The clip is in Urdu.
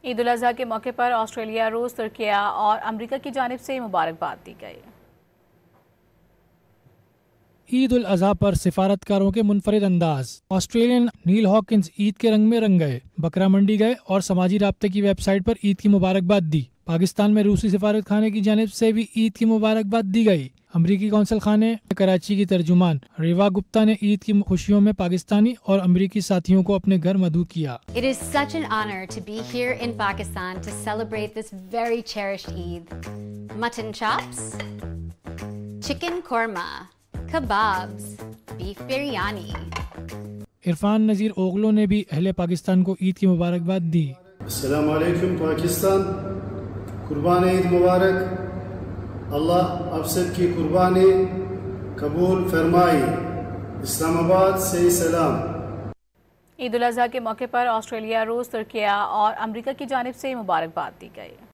عید الاضحیٰ کے موقع پر آسٹریلیا، روس، ترکیہ اور امریکہ کی جانب سے مبارکباد دی گئی۔ عید الاضحیٰ پر سفارتکاروں کے منفرد انداز۔ آسٹریلین نیل ہاکنز عید کے رنگ میں رنگ گئے، بکرا منڈی گئے اور سماجی رابطے کی ویب سائٹ پر عید کی مبارکباد دی۔ پاکستان میں روسی سفارت خانے کی جانب سے بھی عید کی مبارکباد دی گئی۔ امریکی قونصل خانے کراچی کی ترجمان ریوا گپتا نے عید کی خوشیوں میں پاکستانی اور امریکی ساتھیوں کو اپنے گھر مدعو کیا۔ It is such an honor to be here in Pakistan to celebrate this very cherished Eid. Mutton chops, chicken korma, kebabs, beef biryani. Irfan Nazir اوغلو نے بھی اہل پاکستان کو عید کی مبارکباد دی۔ السلام علیکم پاکستان، قربان عید مبارک۔ اللہ آپ سب کی قربانی قبول فرمائے۔ اسلام آباد سے سلام۔ عید الاضحیٰ کے موقع پر آسٹریلیا، روس، ترکیہ اور امریکہ کی جانب سے مبارکباد دی گئی۔